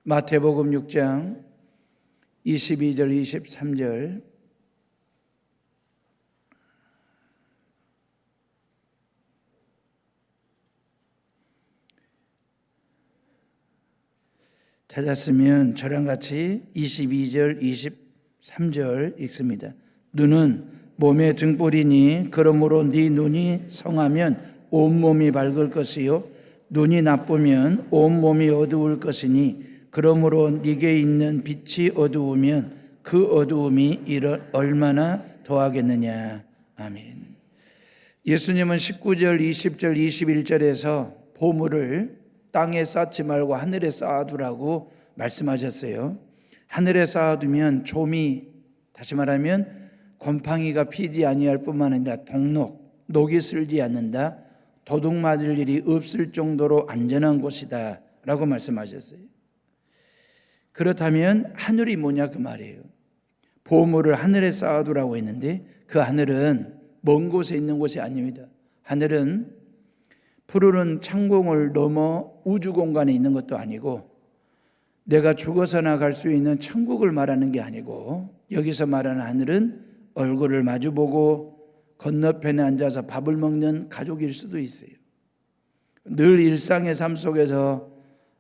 마태복음 6장 22절 23절 찾았으면 저랑 같이 22절 23절 읽습니다. 눈은 몸의 등불이니 그러므로 네 눈이 성하면 온몸이 밝을 것이요 눈이 나쁘면 온몸이 어두울 것이니 그러므로 네게 있는 빛이 어두우면 그 어두움이 이를 얼마나 더하겠느냐. 아멘. 예수님은 19절, 20절, 21절에서 보물을 땅에 쌓지 말고 하늘에 쌓아두라고 말씀하셨어요. 하늘에 쌓아두면 좀이, 다시 말하면 곰팡이가 피지 아니할 뿐만 아니라 녹이 슬지 않는다. 도둑 맞을 일이 없을 정도로 안전한 곳이다 라고 말씀하셨어요. 그렇다면 하늘이 뭐냐 그 말이에요. 보물을 하늘에 쌓아두라고 했는데 그 하늘은 먼 곳에 있는 곳이 아닙니다. 하늘은 푸르른 창공을 넘어 우주 공간에 있는 것도 아니고 내가 죽어서나 갈 수 있는 천국을 말하는 게 아니고 여기서 말하는 하늘은 얼굴을 마주보고 건너편에 앉아서 밥을 먹는 가족일 수도 있어요. 늘 일상의 삶 속에서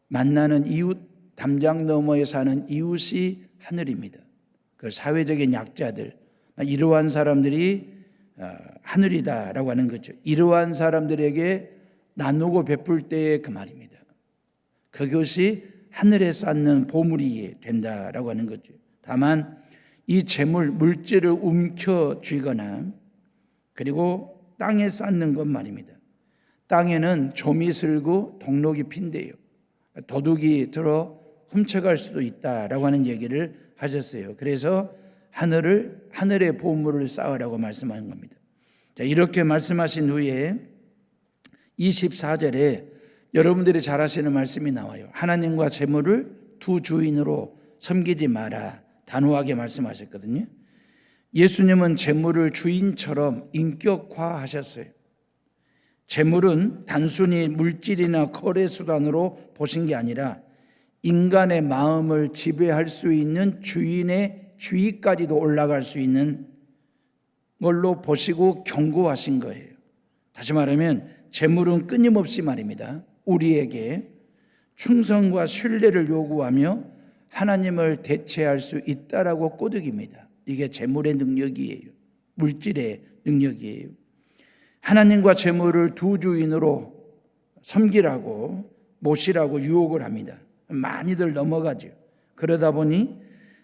만나는 이웃, 담장 너머에 사는 이웃이 하늘입니다. 그 사회적인 약자들, 이러한 사람들이 하늘이다라고 하는 거죠. 이러한 사람들에게 나누고 베풀 때의 그 말입니다. 그것이 하늘에 쌓는 보물이 된다라고 하는 거죠. 다만 이 재물, 물질을 움켜쥐거나 그리고 땅에 쌓는 것 말입니다. 땅에는 좀이 슬고 동록이 핀대요. 도둑이 들어 훔쳐갈 수도 있다라고 하는 얘기를 하셨어요. 그래서 하늘에 보물을 쌓으라고 말씀하는 겁니다. 자, 이렇게 말씀하신 후에 24절에 여러분들이 잘 아시는 말씀이 나와요. 하나님과 재물을 두 주인으로 섬기지 마라. 단호하게 말씀하셨거든요. 예수님은 재물을 주인처럼 인격화하셨어요. 재물은 단순히 물질이나 거래 수단으로 보신 게 아니라 인간의 마음을 지배할 수 있는 주인의 주의까지도 올라갈 수 있는 걸로 보시고 경고하신 거예요. 다시 말하면 재물은 끊임없이 말입니다. 우리에게 충성과 신뢰를 요구하며 하나님을 대체할 수 있다라고 꼬드깁니다. 이게 재물의 능력이에요. 물질의 능력이에요. 하나님과 재물을 두 주인으로 섬기라고 모시라고 유혹을 합니다. 많이들 넘어가죠. 그러다 보니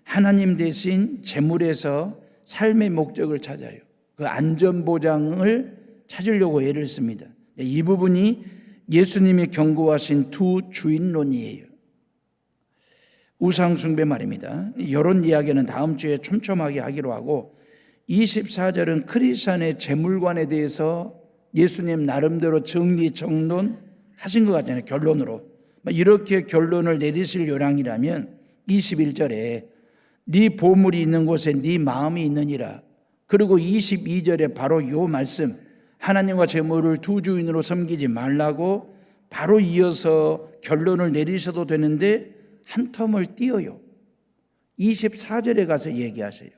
하나님 대신 재물에서 삶의 목적을 찾아요. 그 안전보장을 찾으려고 애를 씁니다. 이 부분이 예수님이 경고하신 두 주인론이에요. 우상숭배 말입니다. 이런 이야기는 다음 주에 촘촘하게 하기로 하고 24절은 크리스천의 재물관에 대해서 예수님 나름대로 정리정론 하신 것 같잖아요. 결론으로. 이렇게 결론을 내리실 요량이라면 21절에 네 보물이 있는 곳에 네 마음이 있느니라. 그리고 22절에 바로 이 말씀 하나님과 재물을 두 주인으로 섬기지 말라고 바로 이어서 결론을 내리셔도 되는데 한 텀을 띄어요. 24절에 가서 얘기하세요.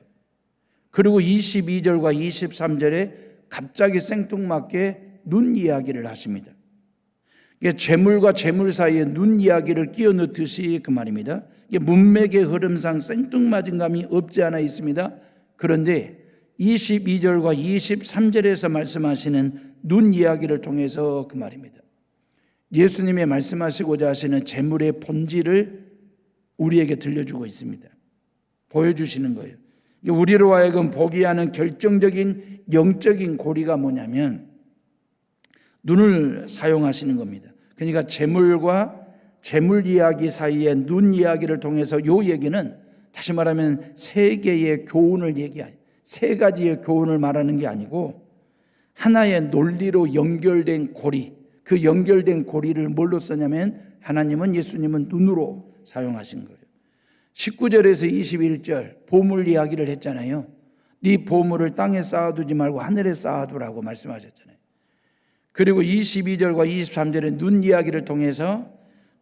그리고 22절과 23절에 갑자기 생뚱맞게 눈 이야기를 하십니다. 재물과 재물 사이에 눈 이야기를 끼워 넣듯이 그 말입니다. 문맥의 흐름상 생뚱맞은 감이 없지 않아 있습니다. 그런데 22절과 23절에서 말씀하시는 눈 이야기를 통해서 그 말입니다. 예수님의 말씀하시고자 하시는 재물의 본질을 우리에게 들려주고 있습니다. 보여주시는 거예요. 우리로 하여금 보게 하는 결정적인 영적인 고리가 뭐냐면 눈을 사용하시는 겁니다. 그러니까 재물과 재물 이야기 사이에 눈 이야기를 통해서 이 얘기는 다시 말하면 세 개의 교훈을 얘기해요. 세 가지의 교훈을 말하는 게 아니고 하나의 논리로 연결된 고리, 그 연결된 고리를 뭘로 쓰냐면 하나님은 예수님은 눈으로 사용하신 거예요. 19절에서 21절 보물 이야기를 했잖아요. 네 보물을 땅에 쌓아두지 말고 하늘에 쌓아두라고 말씀하셨잖아요. 그리고 22절과 23절에 눈 이야기를 통해서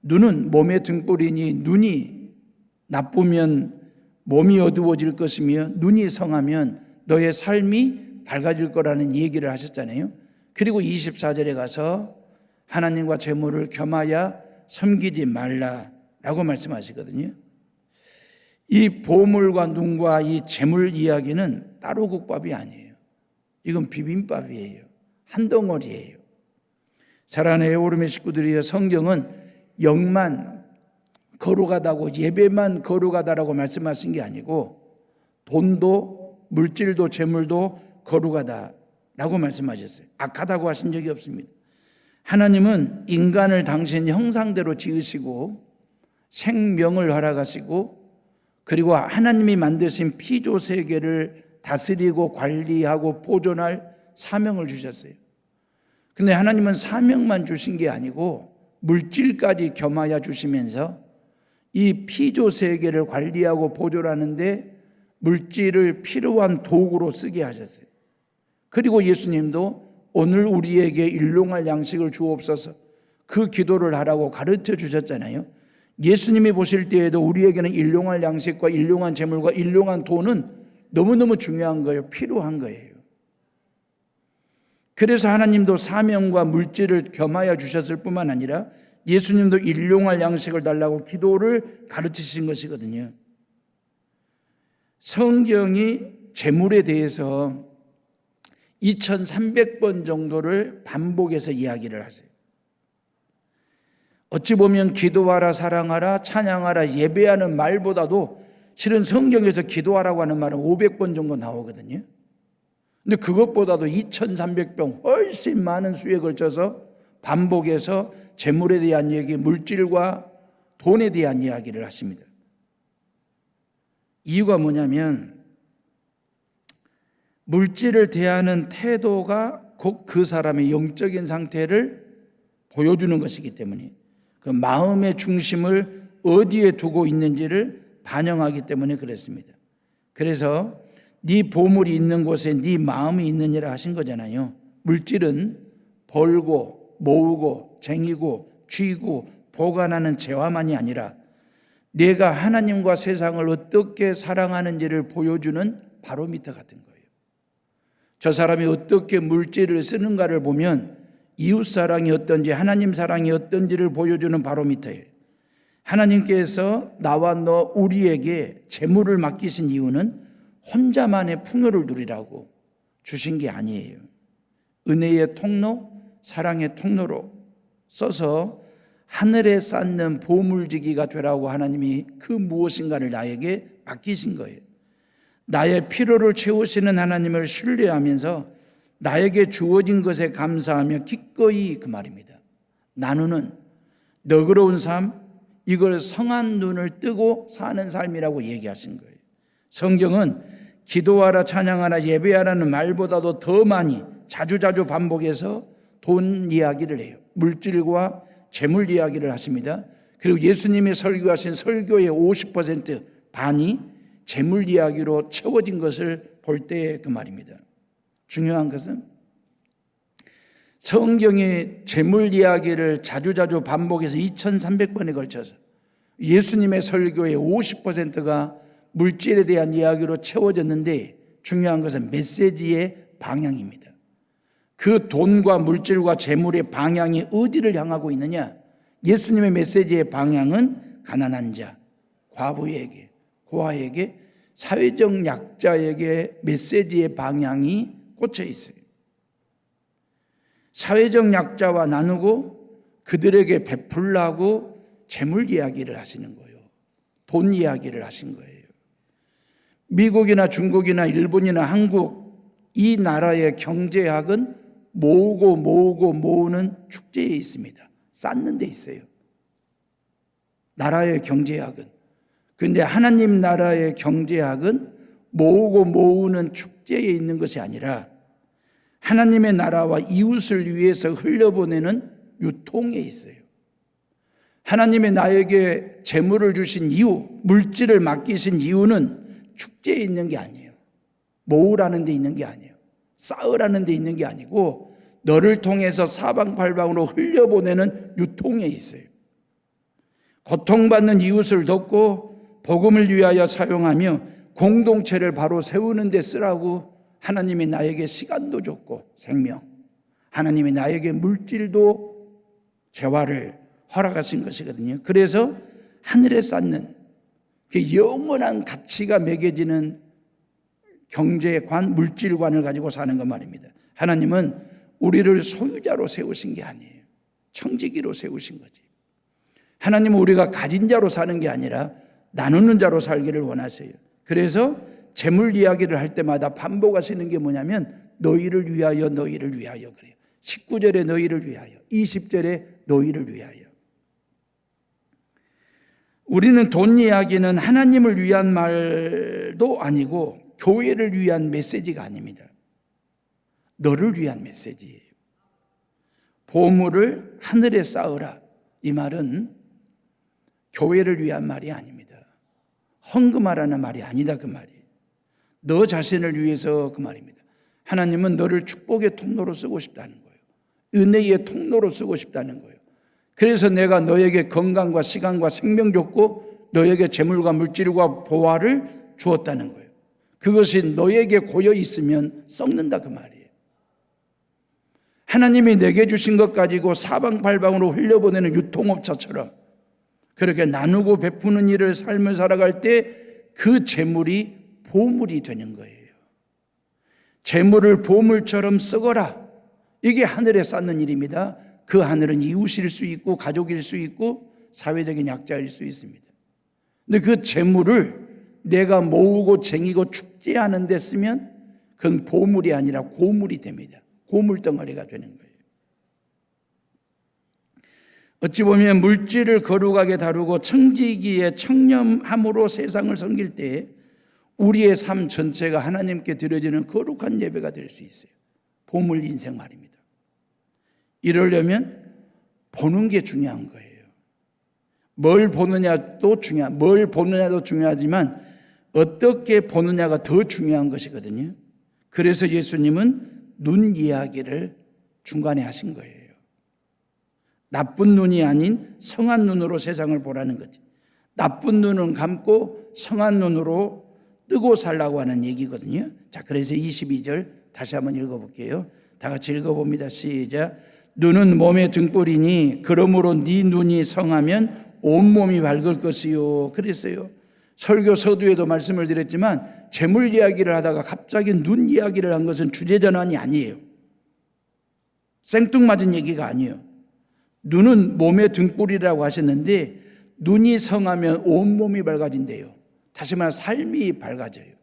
눈은 몸의 등불이니 눈이 나쁘면 몸이 어두워질 것이며 눈이 성하면 너의 삶이 밝아질 거라는 얘기를 하셨잖아요. 그리고 24절에 가서 하나님과 재물을 겸하여 섬기지 말라라고 말씀하시거든요. 이 보물과 눈과 이 재물 이야기는 따로 국밥이 아니에요. 이건 비빔밥이에요. 한 덩어리예요. 사랑하는 에오름의 식구들이여, 성경은 영만 거룩하다고, 예배만 거룩하다라고 말씀하신 게 아니고 돈도 물질도 재물도 거룩하다라고 말씀하셨어요. 악하다고 하신 적이 없습니다. 하나님은 인간을 당신 형상대로 지으시고 생명을 허락하시고, 그리고 하나님이 만드신 피조 세계를 다스리고 관리하고 보존할 사명을 주셨어요. 근데 하나님은 사명만 주신 게 아니고 물질까지 겸하여 주시면서 이 피조 세계를 관리하고 보존하는데 물질을 필요한 도구로 쓰게 하셨어요. 그리고 예수님도 오늘 우리에게 일용할 양식을 주옵소서, 그 기도를 하라고 가르쳐 주셨잖아요. 예수님이 보실 때에도 우리에게는 일용할 양식과 일용한 재물과 일용한 돈은 너무너무 중요한 거예요. 필요한 거예요. 그래서 하나님도 사명과 물질을 겸하여 주셨을 뿐만 아니라 예수님도 일용할 양식을 달라고 기도를 가르치신 것이거든요. 성경이 재물에 대해서 2300번 정도를 반복해서 이야기를 하세요. 어찌 보면 기도하라, 사랑하라, 찬양하라, 예배하는 말보다도 실은 성경에서 기도하라고 하는 말은 500번 정도 나오거든요. 근데 그것보다도 2300번 훨씬 많은 수에 걸쳐서 반복해서 재물에 대한 얘기, 물질과 돈에 대한 이야기를 하십니다. 이유가 뭐냐면 물질을 대하는 태도가 곧 그 사람의 영적인 상태를 보여주는 것이기 때문에, 그 마음의 중심을 어디에 두고 있는지를 반영하기 때문에 그랬습니다. 그래서 네 보물이 있는 곳에 네 마음이 있느니라 하신 거잖아요. 물질은 벌고 모으고 쟁이고 쥐고 보관하는 재화만이 아니라 내가 하나님과 세상을 어떻게 사랑하는지를 보여주는 바로미터 같은 거예요. 저 사람이 어떻게 물질을 쓰는가를 보면 이웃사랑이 어떤지, 하나님 사랑이 어떤지를 보여주는 바로미터예요. 하나님께서 나와 너 우리에게 재물을 맡기신 이유는 혼자만의 풍요를 누리라고 주신 게 아니에요. 은혜의 통로, 사랑의 통로로 써서 하늘에 쌓는 보물지기가 되라고 하나님이 그 무엇인가를 나에게 맡기신 거예요. 나의 필요를 채우시는 하나님을 신뢰하면서 나에게 주어진 것에 감사하며 기꺼이, 그 말입니다. 나누는 너그러운 삶, 이걸 성한 눈을 뜨고 사는 삶이라고 얘기하신 거예요. 성경은 기도하라, 찬양하라, 예배하라는 말보다도 더 많이 자주자주 반복해서 돈 이야기를 해요. 물질과 재물 이야기를 하십니다. 그리고 예수님이 설교하신 설교의 50% 반이 재물 이야기로 채워진 것을 볼 때 그 말입니다. 중요한 것은 성경의 재물 이야기를 자주자주 반복해서 2300번에 걸쳐서 예수님의 설교의 50%가 물질에 대한 이야기로 채워졌는데, 중요한 것은 메시지의 방향입니다. 그 돈과 물질과 재물의 방향이 어디를 향하고 있느냐? 예수님의 메시지의 방향은 가난한 자, 과부에게, 고아에게, 사회적 약자에게 메시지의 방향이 꽂혀 있어요. 사회적 약자와 나누고 그들에게 베풀라고 재물 이야기를 하시는 거예요. 돈 이야기를 하신 거예요. 미국이나 중국이나 일본이나 한국, 이 나라의 경제학은 모으고 모으고 모으는 축제에 있습니다. 쌓는 데 있어요. 나라의 경제학은. 그런데 하나님 나라의 경제학은 모으고 모으는 축제에 있는 것이 아니라 하나님의 나라와 이웃을 위해서 흘려보내는 유통에 있어요. 하나님의 나에게 재물을 주신 이유, 물질을 맡기신 이유는 축제에 있는 게 아니에요. 모으라는 데 있는 게 아니에요. 쌓으라는 데 있는 게 아니고 너를 통해서 사방팔방으로 흘려보내는 유통에 있어요. 고통받는 이웃을 돕고 복음을 위하여 사용하며 공동체를 바로 세우는 데 쓰라고 하나님이 나에게 시간도 줬고 생명, 하나님이 나에게 물질도 재화를 허락하신 것이거든요. 그래서 하늘에 쌓는 그 영원한 가치가 매겨지는 경제관, 물질관을 가지고 사는 것 말입니다. 하나님은 우리를 소유자로 세우신 게 아니에요. 청지기로 세우신 거지. 하나님은 우리가 가진 자로 사는 게 아니라 나누는 자로 살기를 원하세요. 그래서 재물 이야기를 할 때마다 반복하시는 게 뭐냐면 너희를 위하여, 너희를 위하여 그래요. 19절에 너희를 위하여, 20절에 너희를 위하여. 우리는 돈 이야기는 하나님을 위한 말도 아니고 교회를 위한 메시지가 아닙니다. 너를 위한 메시지예요. 보물을 하늘에 쌓으라. 이 말은 교회를 위한 말이 아닙니다. 헌금하라는 말이 아니다 그 말이에요. 너 자신을 위해서 그 말입니다. 하나님은 너를 축복의 통로로 쓰고 싶다는 거예요. 은혜의 통로로 쓰고 싶다는 거예요. 그래서 내가 너에게 건강과 시간과 생명 줬고 너에게 재물과 물질과 보화를 주었다는 거예요. 그것이 너에게 고여 있으면 썩는다 그 말이에요. 하나님이 내게 주신 것 가지고 사방팔방으로 흘려보내는 유통업자처럼 그렇게 나누고 베푸는 일을 삶을 살아갈 때 그 재물이 보물이 되는 거예요. 재물을 보물처럼 쓰거라. 이게 하늘에 쌓는 일입니다. 그 하늘은 이웃일 수 있고 가족일 수 있고 사회적인 약자일 수 있습니다. 근데 그 재물을 내가 모으고 쟁이고 축제하는 데 쓰면 그건 보물이 아니라 고물이 됩니다. 고물덩어리가 되는 거예요. 어찌 보면 물질을 거룩하게 다루고 청지기에 청렴함으로 세상을 섬길 때 우리의 삶 전체가 하나님께 드려지는 거룩한 예배가 될 수 있어요. 보물 인생 말입니다. 이러려면 보는 게 중요한 거예요. 뭘 보느냐도 중요하지만 어떻게 보느냐가 더 중요한 것이거든요. 그래서 예수님은 눈 이야기를 중간에 하신 거예요. 나쁜 눈이 아닌 성한 눈으로 세상을 보라는 거지. 나쁜 눈은 감고 성한 눈으로 뜨고 살라고 하는 얘기거든요. 자, 그래서 22절 다시 한번 읽어볼게요. 다 같이 읽어봅니다. 시작. 눈은 몸의 등불이니 그러므로 네 눈이 성하면 온몸이 밝을 것이요. 그랬어요. 설교 서두에도 말씀을 드렸지만 재물 이야기를 하다가 갑자기 눈 이야기를 한 것은 주제전환이 아니에요. 생뚱맞은 얘기가 아니에요. 눈은 몸의 등불이라고 하셨는데 눈이 성하면 온몸이 밝아진대요. 다시 말해 삶이 밝아져요.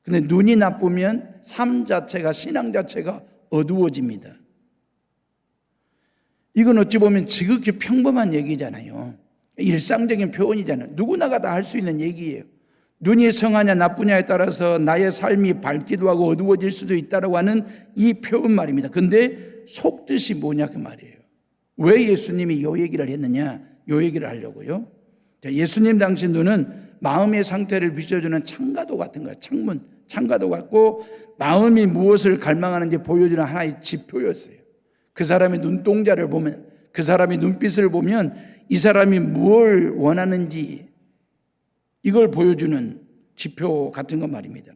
근데 눈이 나쁘면 삶 자체가, 신앙 자체가 어두워집니다. 이건 어찌 보면 지극히 평범한 얘기잖아요. 일상적인 표현이잖아요. 누구나가 다 할 수 있는 얘기예요. 눈이 성하냐 나쁘냐에 따라서 나의 삶이 밝기도 하고 어두워질 수도 있다고 하는 이 표현 말입니다. 근데 속뜻이 뭐냐 그 말이에요. 왜 예수님이 요 얘기를 했느냐? 요 얘기를 하려고요. 자, 예수님 당시 눈은 마음의 상태를 비춰주는 창가도 같은 거예요. 창가도 같고 마음이 무엇을 갈망하는지 보여주는 하나의 지표였어요. 그 사람의 눈동자를 보면, 그 사람의 눈빛을 보면 이 사람이 뭘 원하는지 이걸 보여주는 지표 같은 것 말입니다.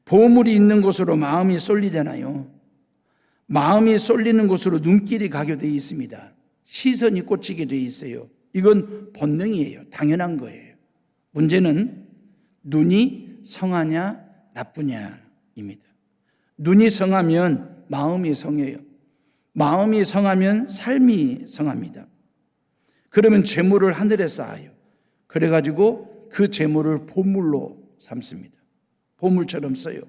보물이 있는 곳으로 마음이 쏠리잖아요. 마음이 쏠리는 곳으로 눈길이 가게 되어 있습니다. 시선이 꽂히게 되어 있어요. 이건 본능이에요. 당연한 거예요. 문제는 눈이 성하냐 나쁘냐입니다. 눈이 성하면 마음이 성해요. 마음이 성하면 삶이 성합니다. 그러면 재물을 하늘에 쌓아요. 그래가지고 그 재물을 보물로 삼습니다. 보물처럼 써요.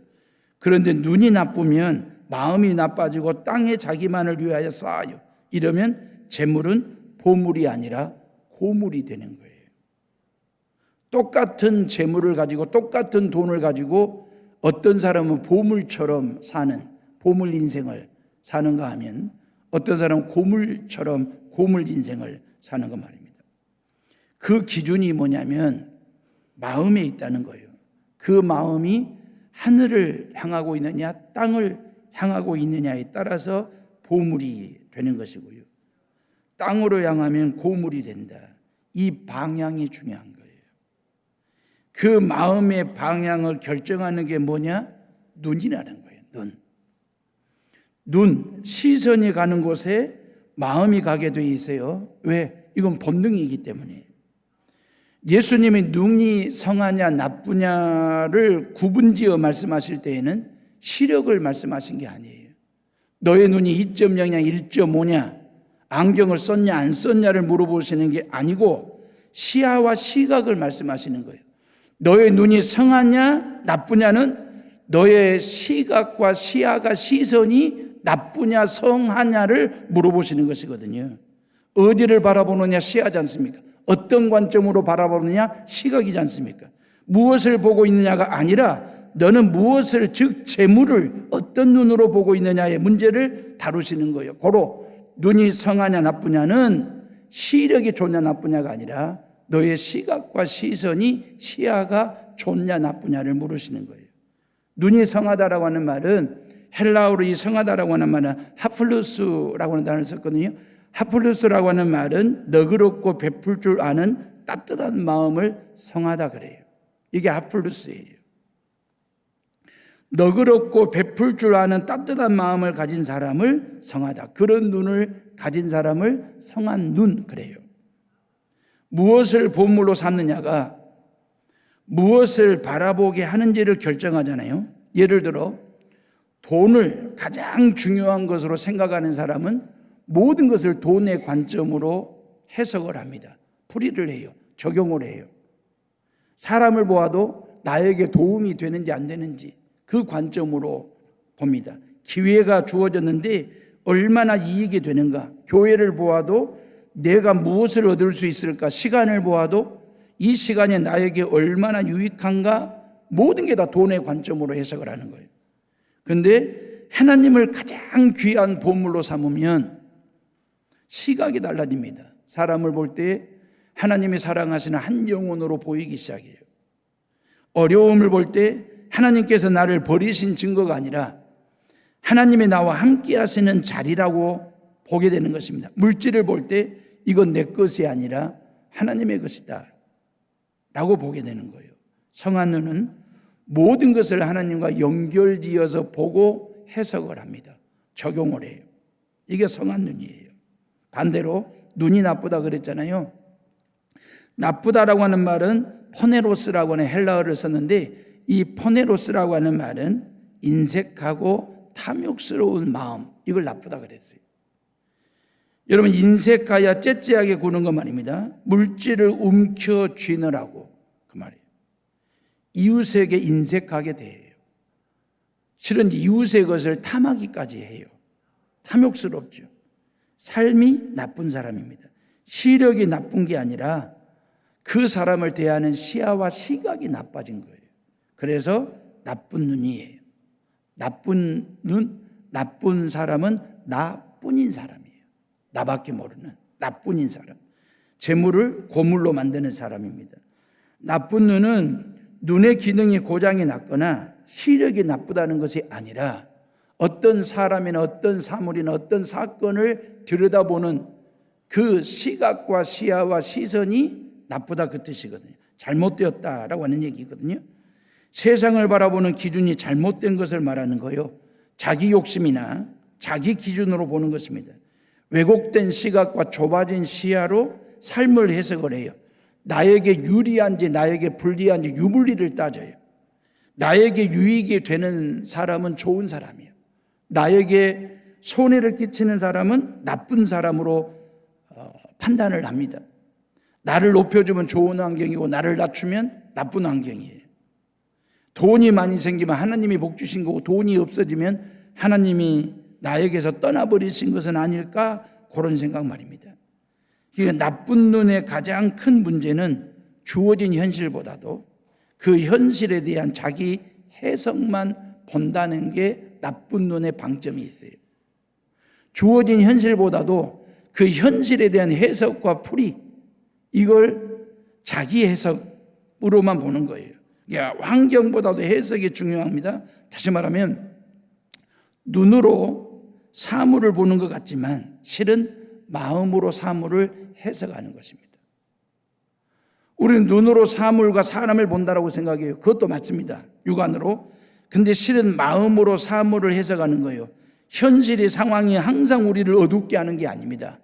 그런데 눈이 나쁘면 마음이 나빠지고 땅에 자기만을 위하여 쌓아요. 이러면 재물은 보물이 아니라 고물이 되는 거예요. 똑같은 재물을 가지고 똑같은 돈을 가지고 어떤 사람은 보물처럼 사는 보물 인생을 사는가 하면 어떤 사람은 고물처럼 고물 인생을 사는 것 말입니다. 그 기준이 뭐냐면 마음에 있다는 거예요. 그 마음이 하늘을 향하고 있느냐 땅을 향하고 있느냐에 따라서 보물이 되는 것이고요. 땅으로 향하면 고물이 된다. 이 방향이 중요한 거예요. 그 마음의 방향을 결정하는 게 뭐냐? 눈이라는 거예요. 눈, 시선이 가는 곳에 마음이 가게 돼 있어요. 왜? 이건 본능이기 때문에. 예수님이 눈이 성하냐 나쁘냐를 구분지어 말씀하실 때에는 시력을 말씀하신 게 아니에요. 너의 눈이 2.0냐 1.5냐 안경을 썼냐 안 썼냐를 물어보시는 게 아니고 시야와 시각을 말씀하시는 거예요. 너의 눈이 성하냐 나쁘냐는 너의 시각과 시야가 시선이 나쁘냐 성하냐를 물어보시는 것이거든요. 어디를 바라보느냐 시야지 않습니까? 어떤 관점으로 바라보느냐 시각이지 않습니까? 무엇을 보고 있느냐가 아니라 너는 무엇을 즉 재물을 어떤 눈으로 보고 있느냐의 문제를 다루시는 거예요. 고로 눈이 성하냐 나쁘냐는 시력이 좋냐 나쁘냐가 아니라 너의 시각과 시선이 시야가 좋냐 나쁘냐를 물으시는 거예요. 눈이 성하다라고 하는 말은 헬라어로 이 성하다라고 하는 말은 하플루스라고 하는 단어를 썼거든요. 하플루스라고 하는 말은 너그럽고 베풀 줄 아는 따뜻한 마음을 성하다 그래요. 이게 하플루스예요. 너그럽고 베풀 줄 아는 따뜻한 마음을 가진 사람을 성하다. 그런 눈을 가진 사람을 성한 눈 그래요. 무엇을 본물로 삼느냐가 무엇을 바라보게 하는지를 결정하잖아요. 예를 들어 돈을 가장 중요한 것으로 생각하는 사람은 모든 것을 돈의 관점으로 해석을 합니다. 풀이를 해요. 적용을 해요. 사람을 보아도 나에게 도움이 되는지 안 되는지 그 관점으로 봅니다. 기회가 주어졌는데 얼마나 이익이 되는가. 교회를 보아도 내가 무엇을 얻을 수 있을까. 시간을 보아도 이 시간이 나에게 얼마나 유익한가. 모든 게 다 돈의 관점으로 해석을 하는 거예요. 그런데 하나님을 가장 귀한 보물로 삼으면 시각이 달라집니다. 사람을 볼 때 하나님이 사랑하시는 한 영혼으로 보이기 시작해요. 어려움을 볼 때 하나님께서 나를 버리신 증거가 아니라 하나님이 나와 함께 하시는 자리라고 보게 되는 것입니다. 물질을 볼 때 이건 내 것이 아니라 하나님의 것이다 라고 보게 되는 거예요. 성한 눈은 모든 것을 하나님과 연결지어서 보고 해석을 합니다. 적용을 해요. 이게 성한 눈이에요. 반대로 눈이 나쁘다 그랬잖아요. 나쁘다라고 하는 말은 포네로스라고 하는 헬라어를 썼는데 이 포네로스라고 하는 말은 인색하고 탐욕스러운 마음, 이걸 나쁘다 그랬어요. 여러분, 인색하여 째째하게 구는 것 말입니다. 물질을 움켜쥐느라고 그 말이에요. 이웃에게 인색하게 대해요. 실은 이웃의 것을 탐하기까지 해요. 탐욕스럽죠. 삶이 나쁜 사람입니다. 시력이 나쁜 게 아니라 그 사람을 대하는 시야와 시각이 나빠진 거예요. 그래서 나쁜 눈이에요. 나쁜 눈, 나쁜 사람은 나뿐인 사람이에요. 나밖에 모르는 나뿐인 사람. 재물을 고물로 만드는 사람입니다. 나쁜 눈은 눈의 기능이 고장이 났거나 시력이 나쁘다는 것이 아니라 어떤 사람이나 어떤 사물이나 어떤 사건을 들여다보는 그 시각과 시야와 시선이 나쁘다 그 뜻이거든요. 잘못되었다라고 하는 얘기거든요. 세상을 바라보는 기준이 잘못된 것을 말하는 거예요. 자기 욕심이나 자기 기준으로 보는 것입니다. 왜곡된 시각과 좁아진 시야로 삶을 해석을 해요. 나에게 유리한지 나에게 불리한지 유불리를 따져요. 나에게 유익이 되는 사람은 좋은 사람이에요. 나에게 손해를 끼치는 사람은 나쁜 사람으로 판단을 합니다. 나를 높여주면 좋은 환경이고 나를 낮추면 나쁜 환경이에요. 돈이 많이 생기면 하나님이 복 주신 거고 돈이 없어지면 하나님이 나에게서 떠나버리신 것은 아닐까, 그런 생각 말입니다. 그러니까 나쁜 눈의 가장 큰 문제는 주어진 현실보다도 그 현실에 대한 자기 해석만 본다는 게 나쁜 눈의 방점이 있어요. 주어진 현실보다도 그 현실에 대한 해석과 풀이, 이걸 자기 해석으로만 보는 거예요. 그러니까 환경보다도 해석이 중요합니다. 다시 말하면 눈으로 사물을 보는 것 같지만 실은 마음으로 사물을 해석하는 것입니다. 우리는 눈으로 사물과 사람을 본다라고 생각해요. 그것도 맞습니다. 육안으로. 근데 실은 마음으로 사물을 해석하는 거예요. 현실의 상황이 항상 우리를 어둡게 하는 게 아닙니다.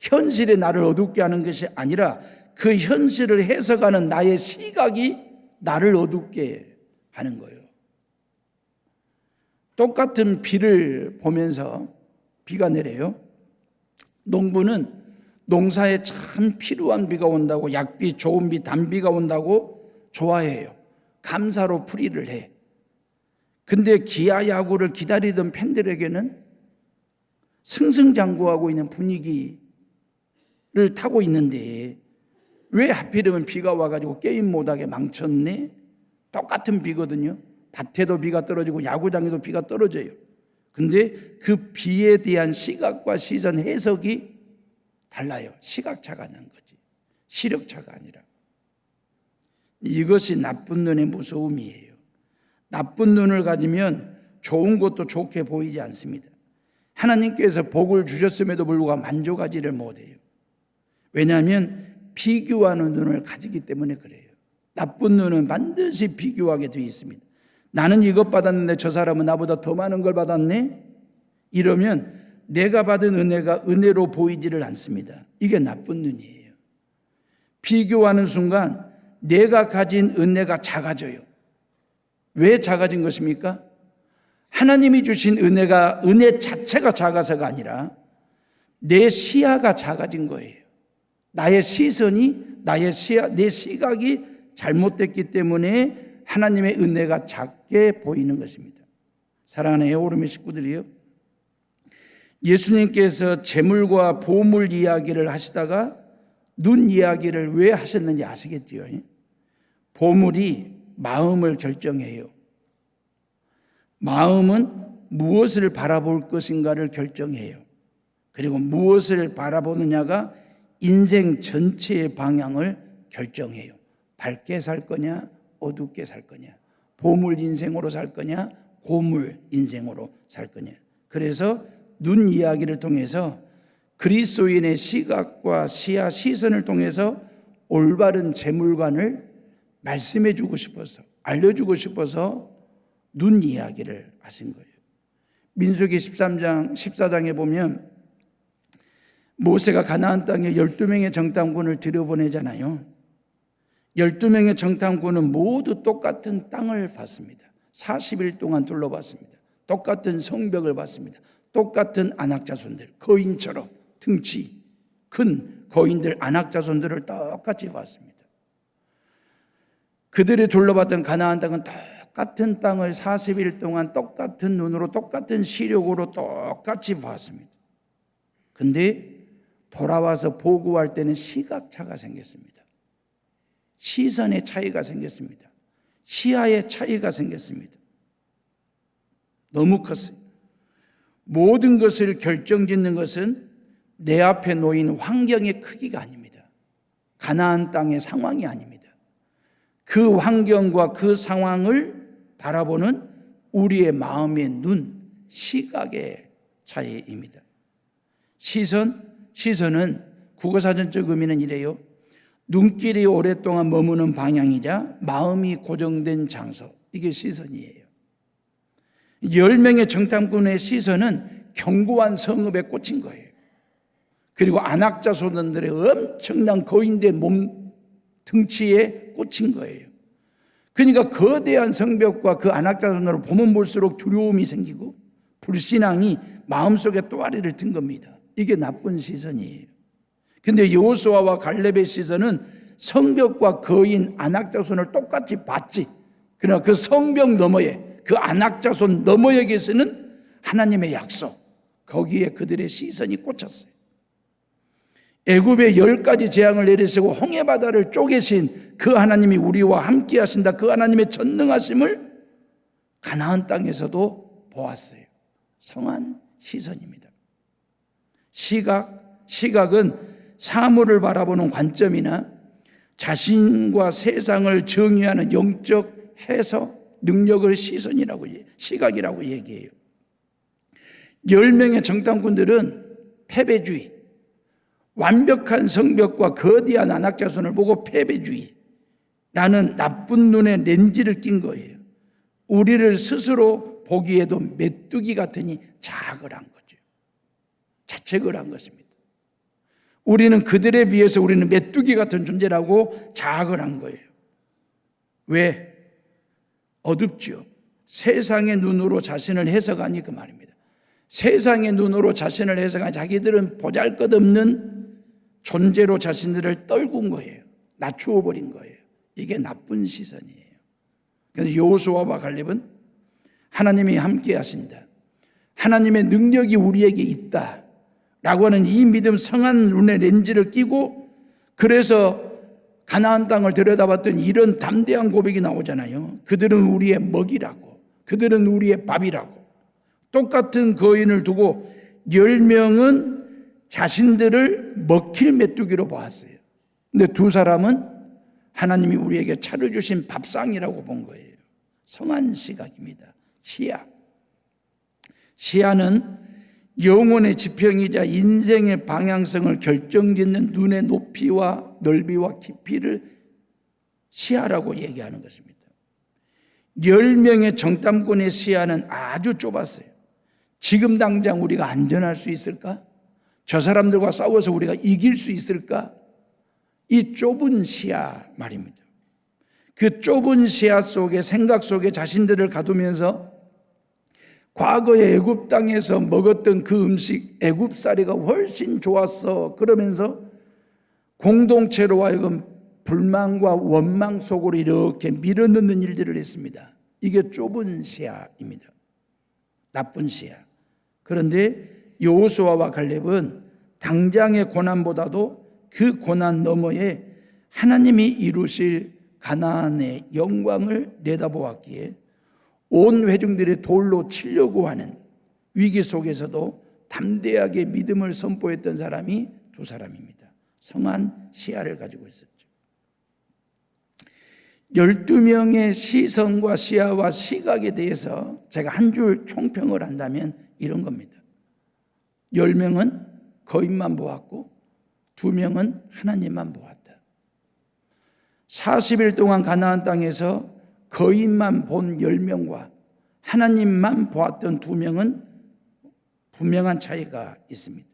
현실의 나를 어둡게 하는 것이 아니라 그 현실을 해석하는 나의 시각이 나를 어둡게 하는 거예요. 똑같은 비를 보면서 비가 내려요. 농부는 농사에 참 필요한 비가 온다고, 약비, 좋은 비, 단비가 온다고 좋아해요. 감사로 풀이를 해. 근데 기아 야구를 기다리던 팬들에게는 승승장구하고 있는 분위기를 타고 있는데 왜 하필이면 비가 와가지고 게임 못하게 망쳤네? 똑같은 비거든요. 밭에도 비가 떨어지고 야구장에도 비가 떨어져요. 근데 그 비에 대한 시각과 시선, 해석이 달라요. 시각차가 난 거지, 시력차가 아니라. 이것이 나쁜 눈의 무서움이에요. 나쁜 눈을 가지면 좋은 것도 좋게 보이지 않습니다. 하나님께서 복을 주셨음에도 불구하고 만족하지를 못해요. 왜냐하면 비교하는 눈을 가지기 때문에 그래요. 나쁜 눈은 반드시 비교하게 되어 있습니다. 나는 이것 받았는데 저 사람은 나보다 더 많은 걸 받았네? 이러면 내가 받은 은혜가 은혜로 보이지를 않습니다. 이게 나쁜 눈이에요. 비교하는 순간 내가 가진 은혜가 작아져요. 왜 작아진 것입니까? 하나님이 주신 은혜가, 은혜 자체가 작아서가 아니라 내 시야가 작아진 거예요. 나의 시선이, 내 시각이 잘못됐기 때문에 하나님의 은혜가 작게 보이는 것입니다. 사랑하는 에오름의 식구들이요, 예수님께서 재물과 보물 이야기를 하시다가 눈 이야기를 왜 하셨는지 아시겠지요? 보물이 마음을 결정해요. 마음은 무엇을 바라볼 것인가를 결정해요. 그리고 무엇을 바라보느냐가 인생 전체의 방향을 결정해요. 밝게 살 거냐, 어둡게 살 거냐, 보물 인생으로 살 거냐, 고물 인생으로 살 거냐. 그래서 눈 이야기를 통해서 그리스도인의 시각과 시야, 시선을 통해서 올바른 재물관을 말씀해 주고 싶어서, 알려주고 싶어서 눈 이야기를 하신 거예요. 민수기 14장에 보면 모세가 가나안 땅에 12명의 정탐꾼을 들여보내잖아요. 12명의 정탐꾼은 모두 똑같은 땅을 봤습니다. 40일 동안 둘러봤습니다. 똑같은 성벽을 봤습니다. 똑같은 안악자손들, 거인처럼 등치 큰 거인들, 안악자손들을 똑같이 봤습니다. 그들이 둘러봤던 가나안 땅은 똑같은 땅을 40일 동안 똑같은 눈으로, 똑같은 시력으로 똑같이 봤습니다. 근데 돌아와서 보고할 때는 시각차가 생겼습니다. 시선의 차이가 생겼습니다. 시야의 차이가 생겼습니다. 너무 컸어요. 모든 것을 결정짓는 것은 내 앞에 놓인 환경의 크기가 아닙니다. 가나안 땅의 상황이 아닙니다. 그 환경과 그 상황을 바라보는 우리의 마음의 눈, 시각의 차이입니다. 시선은 국어사전적 의미는 이래요. 눈길이 오랫동안 머무는 방향이자 마음이 고정된 장소, 이게 시선이에요. 10명의 정탐꾼의 시선은 견고한 성읍에 꽂힌 거예요. 그리고 안악자손들의 엄청난 거인된 몸 등치에 꽂힌 거예요. 그러니까 거대한 성벽과 그 안악자손으로 보면 볼수록 두려움이 생기고 불신앙이 마음속에 또아리를 든 겁니다. 이게 나쁜 시선이에요. 근데 여호수아와 갈렙의 시선은 성벽과 거인 안악자손을 똑같이 봤지. 그러나 그 성벽 너머에, 그 안악자손 너머에 계시는 하나님의 약속, 거기에 그들의 시선이 꽂혔어요. 애굽에 10가지 재앙을 내리시고 홍해바다를 쪼개신 그 하나님이 우리와 함께 하신다, 그 하나님의 전능하심을 가나안 땅에서도 보았어요. 성한 시선입니다. 시각은 사물을 바라보는 관점이나 자신과 세상을 정의하는 영적 해석 능력을 시각이라고 얘기해요. 10명의 정탐꾼들은 패배주의, 완벽한 성벽과 거대한 안악자손을 보고 패배주의라는 나쁜 눈의 렌즈를 낀 거예요. 우리를 스스로 보기에도 메뚜기 같으니 자학을 한 거죠. 자책을 한 것입니다. 우리는 그들에 비해서 우리는 메뚜기 같은 존재라고 자학을 한 거예요. 왜? 어둡죠. 세상의 눈으로 자신을 해석하니 그 말입니다. 세상의 눈으로 자신을 해석하니 자기들은 보잘것없는 존재로 자신들을 떨군 거예요. 낮추어 버린 거예요. 이게 나쁜 시선이에요. 그래서 여호수아와 갈렙은 하나님이 함께 하신다, 하나님의 능력이 우리에게 있다 라고 하는 이 믿음, 성한 눈의 렌즈를 끼고, 그래서 가나안 땅을 들여다봤더니 이런 담대한 고백이 나오잖아요. 그들은 우리의 먹이라고, 그들은 우리의 밥이라고. 똑같은 거인을 두고 10명은 자신들을 먹힐 메뚜기로 보았어요. 근데 두 사람은 하나님이 우리에게 차려주신 밥상이라고 본 거예요. 성한 시각입니다. 시야. 시야는 영혼의 지평이자 인생의 방향성을 결정짓는 눈의 높이와 넓이와 깊이를 시야라고 얘기하는 것입니다. 10명의 정탐꾼의 시야는 아주 좁았어요. 지금 당장 우리가 안전할 수 있을까? 저 사람들과 싸워서 우리가 이길 수 있을까? 이 좁은 시야 말입니다. 그 좁은 시야 속에, 생각 속에 자신들을 가두면서 과거에 애굽 땅에서 먹었던 그 음식, 애굽살이가 훨씬 좋았어 그러면서 공동체로 하여금 불만과 원망 속으로 이렇게 밀어넣는 일들을 했습니다. 이게 좁은 시야입니다. 나쁜 시야. 그런데 여호수아와 갈렙은 당장의 고난보다도 그 고난 너머에 하나님이 이루실 가나안의 영광을 내다보았기에 온 회중들이 돌로 치려고 하는 위기 속에서도 담대하게 믿음을 선포했던 사람이 두 사람입니다. 성한 시야를 가지고 있었죠. 12명의 시선과 시야와 시각에 대해서 제가 한 줄 총평을 한다면 이런 겁니다. 10명은 거인만 보았고 2명은 하나님만 보았다. 40일 동안 가나안 땅에서 거인만 본 10명과 하나님만 보았던 2명은 분명한 차이가 있습니다.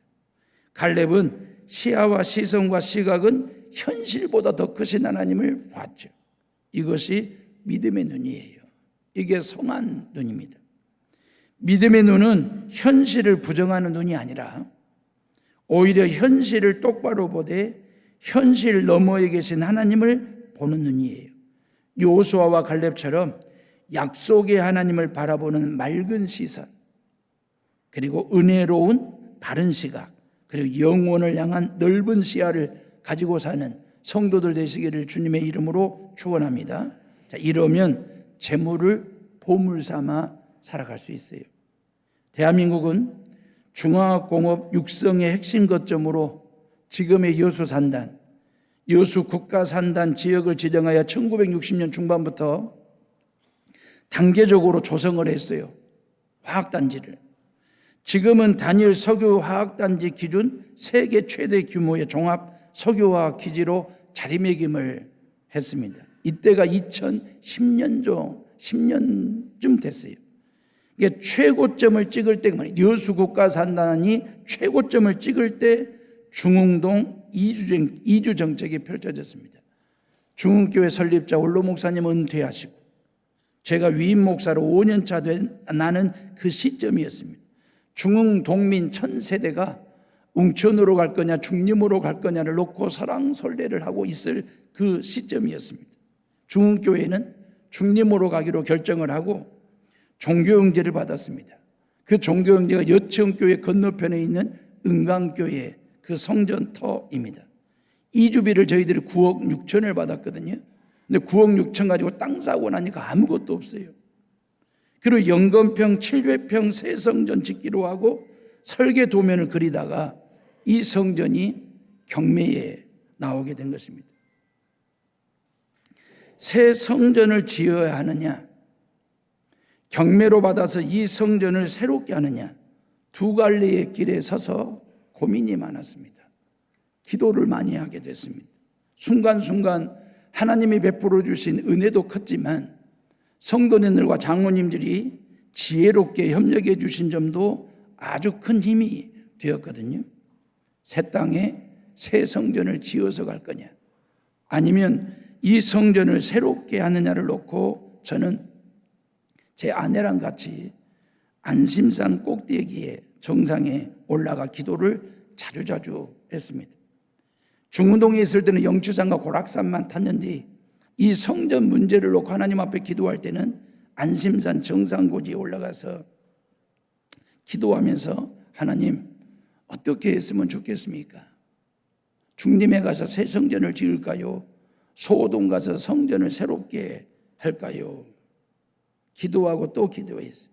갈렙은 시야와 시선과 시각은 현실보다 더 크신 하나님을 봤죠. 이것이 믿음의 눈이에요. 이게 성한 눈입니다. 믿음의 눈은 현실을 부정하는 눈이 아니라 오히려 현실을 똑바로 보되 현실 너머에 계신 하나님을 보는 눈이에요. 여호수아와 갈렙처럼 약속의 하나님을 바라보는 맑은 시선, 그리고 은혜로운 바른 시각, 그리고 영혼을 향한 넓은 시야를 가지고 사는 성도들 되시기를 주님의 이름으로 축원합니다. 자, 이러면 재물을 보물 삼아 살아갈 수 있어요. 대한민국은 중화학공업 육성의 핵심 거점으로 지금의 여수 산단, 여수 국가산단 지역을 지정하여 1960년 중반부터 단계적으로 조성을 했어요. 화학단지를. 지금은 단일 석유화학단지 기준 세계 최대 규모의 종합 석유화학 기지로 자리매김을 했습니다. 이때가 2010년쯤 됐어요. 이게 최고점을 찍을 때, 여수 국가산단이 최고점을 찍을 때 중흥동 이주 정책이 펼쳐졌습니다. 중흥교회 설립자 원로 목사님 은퇴하시고 제가 위임 목사로 5년차 된 나는 그 시점이었습니다. 중흥동민 1000세대가 웅천으로 갈 거냐 중림으로 갈 거냐를 놓고 설왕설래를 하고 있을 그 시점이었습니다. 중흥교회는 중림으로 가기로 결정을 하고 종교형제를 받았습니다. 그 종교형제가 여치흥교회 건너편에 있는 은강교회 그 성전터입니다. 이주비를 저희들이 9억 6천을 받았거든요. 근데 9억 6천 가지고 땅 사고 나니까 아무것도 없어요. 그리고 영건평 700평 새 성전 짓기로 하고 설계 도면을 그리다가 이 성전이 경매에 나오게 된 것입니다. 새 성전을 지어야 하느냐, 경매로 받아서 이 성전을 새롭게 하느냐, 두 갈래의 길에 서서 고민이 많았습니다. 기도를 많이 하게 됐습니다. 순간순간 하나님이 베풀어 주신 은혜도 컸지만 성도님들과 장로님들이 지혜롭게 협력해 주신 점도 아주 큰 힘이 되었거든요. 새 땅에 새 성전을 지어서 갈 거냐, 아니면 이 성전을 새롭게 하느냐를 놓고 저는 제 아내랑 같이 안심산 꼭대기에 정상에 올라가 기도를 자주자주 했습니다. 중운동에 있을 때는 영추산과 고락산만 탔는데 이 성전 문제를 놓고 하나님 앞에 기도할 때는 안심산 정상고지에 올라가서 기도하면서 하나님 어떻게 했으면 좋겠습니까? 중림에 가서 새 성전을 지을까요? 소호동 가서 성전을 새롭게 할까요? 기도하고 또 기도했어요.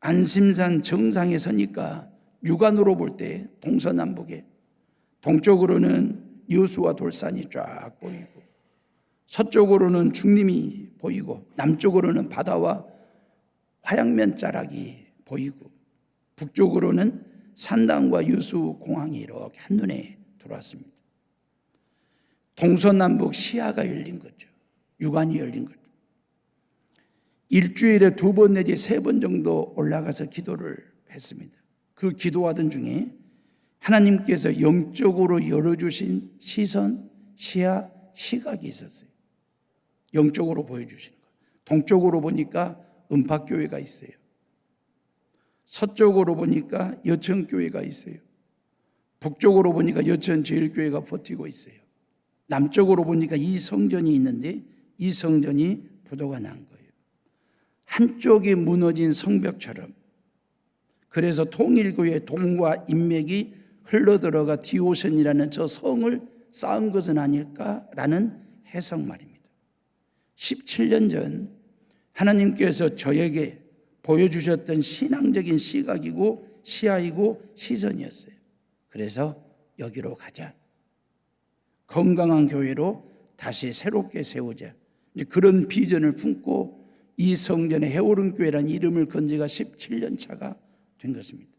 안심산 정상에 서니까 육안으로 볼 때 동서남북에 동쪽으로는 여수와 돌산이 쫙 보이고 서쪽으로는 중림이 보이고 남쪽으로는 바다와 화양면 자락이 보이고 북쪽으로는 산당과 여수 공항이 이렇게 한눈에 들어왔습니다. 동서남북 시야가 열린 거죠. 육안이 열린 거죠. 일주일에 2번 내지 3번 정도 올라가서 기도를 했습니다. 그 기도하던 중에 하나님께서 영적으로 열어주신 시선, 시야, 시각이 있었어요. 영적으로 보여주시는 거예요. 동쪽으로 보니까 은팍교회가 있어요. 서쪽으로 보니까 여천교회가 있어요. 북쪽으로 보니까 여천제일교회가 버티고 있어요. 남쪽으로 보니까 이 성전이 있는데 이 성전이 부도가 난 거예요. 한쪽이 무너진 성벽처럼. 그래서 통일교회 동과 인맥이 흘러들어가 디오선이라는 저 성을 쌓은 것은 아닐까라는 해석 말입니다. 17년 전 하나님께서 저에게 보여주셨던 신앙적인 시각이고 시야이고 시선이었어요. 그래서 여기로 가자. 건강한 교회로 다시 새롭게 세우자. 그런 비전을 품고 이 성전에 해오른교회라는 이름을 건 지가 17년 차가 된 것입니다.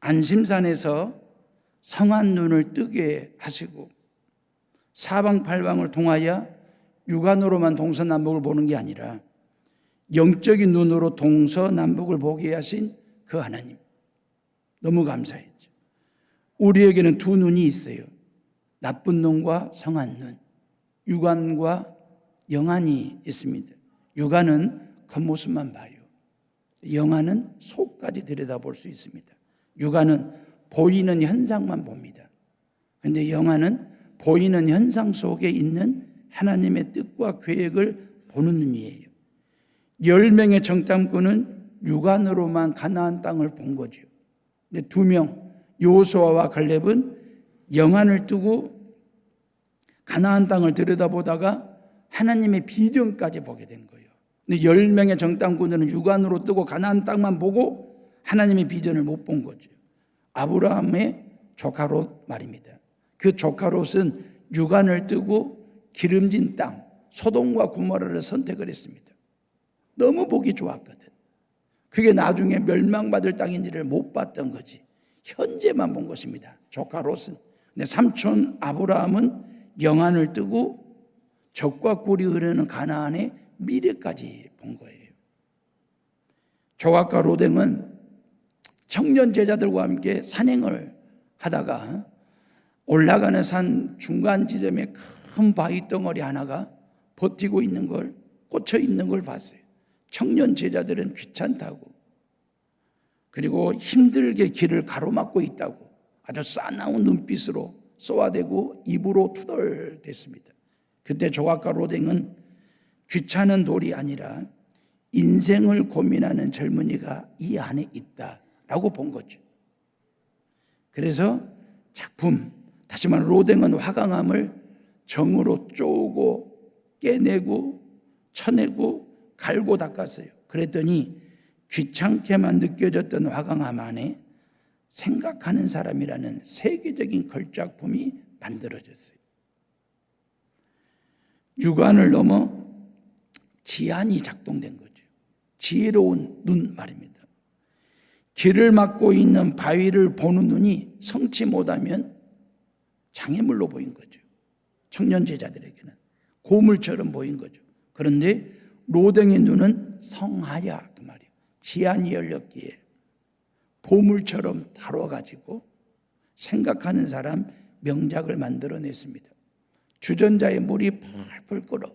안심산에서 성한 눈을 뜨게 하시고 사방팔방을 통하여 육안으로만 동서남북을 보는 게 아니라 영적인 눈으로 동서남북을 보게 하신 그 하나님, 너무 감사했죠. 우리에게는 2눈이 있어요. 나쁜 눈과 성한 눈, 육안과 영안이 있습니다. 육안은 겉모습만 봐요. 영안은 속까지 들여다볼 수 있습니다. 육안은 보이는 현상만 봅니다. 그런데 영안은 보이는 현상 속에 있는 하나님의 뜻과 계획을 보는 눈이에요. 10명의 정탐꾼은 육안으로만 가나안 땅을 본 거죠. 근데 2명 여호수아와 갈렙은 영안을 뜨고 가나안 땅을 들여다보다가 하나님의 비전까지 보게 된 거예요. 근데 10명의 정탐꾼들은 육안으로 뜨고 가나안 땅만 보고 하나님의 비전을 못 본 거죠. 아브라함의 조카 롯 말입니다. 그 조카 롯은 육안을 뜨고 기름진 땅 소돔과 고모라를 선택을 했습니다. 너무 보기 좋았거든. 그게 나중에 멸망받을 땅인지를 못 봤던 거지. 현재만 본 것입니다. 조카 롯은. 근데 삼촌 아브라함은 영안을 뜨고 젖과 꿀이 흐르는 가나안의 미래까지 본 거예요. 조각과 로댕은 청년 제자들과 함께 산행을 하다가 올라가는 산 중간 지점에 큰 바위 덩어리 하나가 버티고 있는 걸, 꽂혀 있는 걸 봤어요. 청년 제자들은 귀찮다고, 그리고 힘들게 길을 가로막고 있다고 아주 싸나운 눈빛으로 쏘아대고 입으로 투덜댔습니다. 그때 조각과 로댕은 귀찮은 돌이 아니라 인생을 고민하는 젊은이가 이 안에 있다라고 본 거죠. 그래서 작품, 다시 말해 로댕은 화강암을 정으로 쪼고 깨내고 쳐내고 갈고 닦았어요. 그랬더니 귀찮게만 느껴졌던 화강암 안에 생각하는 사람이라는 세계적인 걸작품이 만들어졌어요. 육안을 넘어 지안이 작동된 거죠. 지혜로운 눈 말입니다. 길을 막고 있는 바위를 보는 눈이 성치 못하면 장애물로 보인 거죠. 청년 제자들에게는 고물처럼 보인 거죠. 그런데 로댕의 눈은 성하야 그 말이에요. 지안이 열렸기에 보물처럼 다뤄가지고 생각하는 사람 명작을 만들어냈습니다. 주전자에 물이 펄펄 끓어.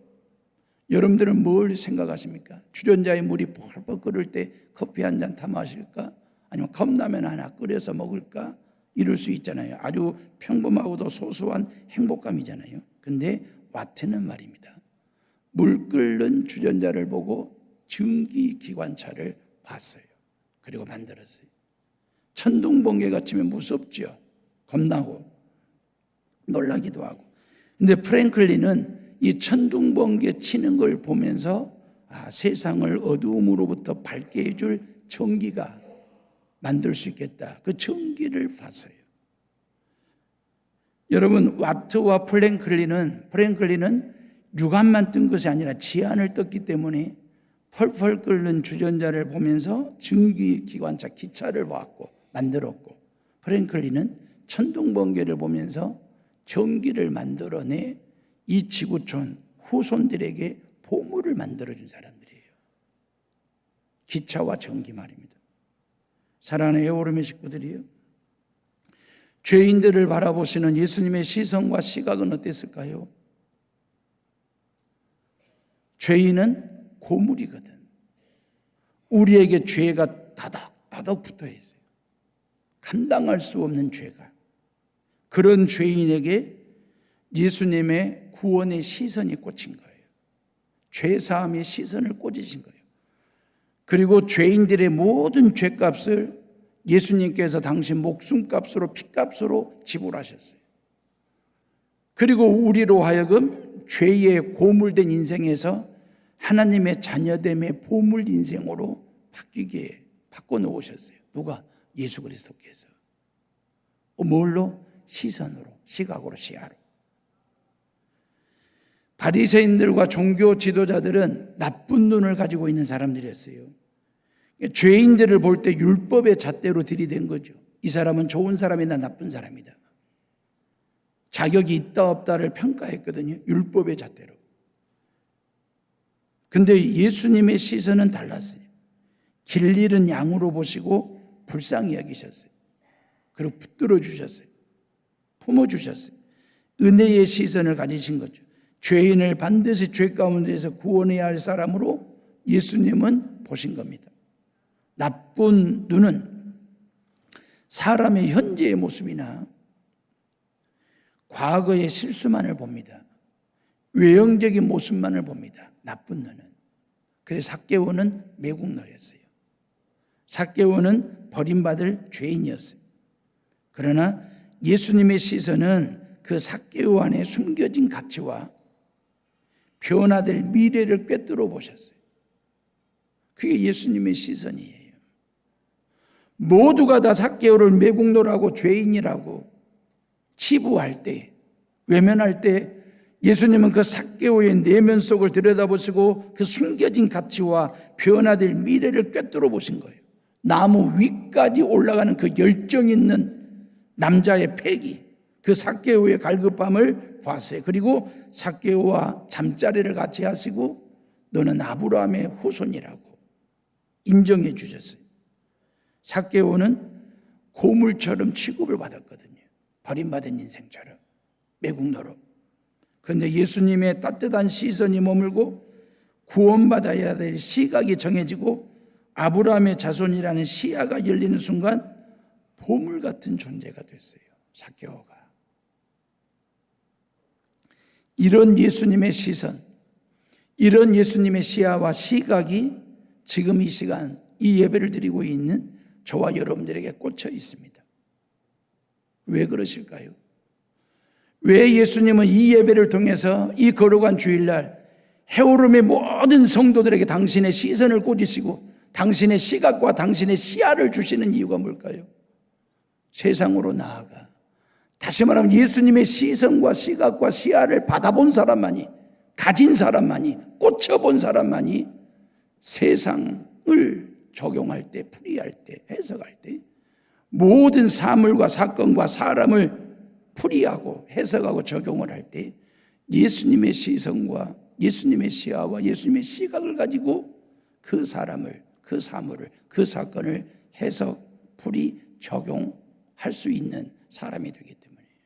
여러분들은 뭘 생각하십니까? 주전자에 물이 펄펄 끓을 때 커피 한 잔 타 마실까? 아니면 컵라면 하나 끓여서 먹을까? 이럴 수 있잖아요. 아주 평범하고도 소소한 행복감이잖아요. 근데 와트는 말입니다. 물 끓는 주전자를 보고 증기기관차를 봤어요. 그리고 만들었어요. 천둥번개가 치면 무섭죠. 겁나고 놀라기도 하고. 근데 프랭클린은 이 천둥번개 치는 걸 보면서 세상을 어두움으로부터 밝게 해줄 전기가 만들 수 있겠다. 그 전기를 봤어요. 여러분, 와트와 프랭클린은 유감만 뜬 것이 아니라 지안을 떴기 때문에 펄펄 끓는 주전자를 보면서 증기기관차 기차를 봤고 만들었고, 프랭클린은 천둥번개를 보면서 전기를 만들어내 이 지구촌 후손들에게 보물을 만들어준 사람들이에요. 기차와 전기 말입니다. 사랑하는 에오름의 식구들이요, 죄인들을 바라보시는 예수님의 시선과 시각은 어땠을까요? 죄인은 고물이거든. 우리에게 죄가 다닥다닥 붙어 있어요. 감당할 수 없는 죄가. 그런 죄인에게 예수님의 구원의 시선이 꽂힌 거예요. 죄사함의 시선을 꽂으신 거예요. 그리고 죄인들의 모든 죄값을 예수님께서 당신 목숨값으로 피값으로 지불하셨어요. 그리고 우리로 하여금 죄의 고물된 인생에서 하나님의 자녀됨의 보물 인생으로 바뀌게 바꿔놓으셨어요. 누가? 예수 그리스도께서. 뭘로? 시선으로, 시각으로, 시야로. 바리새인들과 종교 지도자들은 나쁜 눈을 가지고 있는 사람들이었어요. 죄인들을 볼 때 율법의 잣대로 들이댄 거죠. 이 사람은 좋은 사람이나 나쁜 사람이다. 자격이 있다 없다를 평가했거든요. 율법의 잣대로. 근데 예수님의 시선은 달랐어요. 길 잃은 양으로 보시고 불쌍히 여기셨어요. 그리고 붙들어 주셨어요. 품어 주셨어요. 은혜의 시선을 가지신 거죠. 죄인을 반드시 죄 가운데서 구원해야 할 사람으로 예수님은 보신 겁니다. 나쁜 눈은 사람의 현재의 모습이나 과거의 실수만을 봅니다. 외형적인 모습만을 봅니다. 나쁜 눈은. 그래서 삭개오는 매국노였어요. 삭개오는 버림받을 죄인이었어요. 그러나 예수님의 시선은 그 삭개오 안에 숨겨진 가치와 변화될 미래를 꿰뚫어 보셨어요. 그게 예수님의 시선이에요. 모두가 다 삭개오를 매국노라고 죄인이라고 치부할 때, 외면할 때 예수님은 그 삭개오의 내면 속을 들여다보시고 그 숨겨진 가치와 변화될 미래를 꿰뚫어 보신 거예요. 나무 위까지 올라가는 그 열정 있는 남자의 패기, 그 삭개오의 갈급함을 봤어요. 그리고 삭개오와 잠자리를 같이 하시고 너는 아브라함의 후손이라고 인정해 주셨어요. 삭개오는 고물처럼 취급을 받았거든요. 버림받은 인생처럼, 매국노로. 그런데 예수님의 따뜻한 시선이 머물고 구원받아야 될 시각이 정해지고 아브라함의 자손이라는 시야가 열리는 순간 보물 같은 존재가 됐어요. 삭개오가. 이런 예수님의 시선, 이런 예수님의 시야와 시각이 지금 이 시간 이 예배를 드리고 있는 저와 여러분들에게 꽂혀 있습니다. 왜 그러실까요? 왜 예수님은 이 예배를 통해서 이 거룩한 주일날 해오름의 모든 성도들에게 당신의 시선을 꽂으시고 당신의 시각과 당신의 시야를 주시는 이유가 뭘까요? 세상으로 나아가 다시 말하면 예수님의 시선과 시각과 시야를 받아본 사람만이, 가진 사람만이, 꽂혀본 사람만이 세상을 적용할 때, 풀이할 때, 해석할 때 모든 사물과 사건과 사람을 풀이하고 해석하고 적용을 할 때 예수님의 시선과 예수님의 시야와 예수님의 시각을 가지고 그 사람을, 그 사물을, 그 사건을 해석, 풀이, 적용할 수 있는 사람이 되기 때문이에요.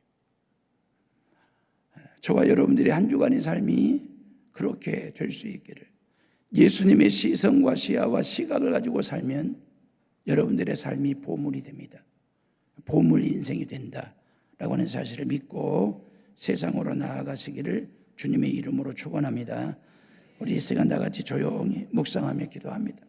저와 여러분들의 한 주간의 삶이 그렇게 될 수 있기를, 예수님의 시선과 시야와 시각을 가지고 살면 여러분들의 삶이 보물이 됩니다. 보물 인생이 된다라고 하는 사실을 믿고 세상으로 나아가시기를 주님의 이름으로 축원합니다. 우리 이 시간 다 같이 조용히 묵상하며 기도합니다.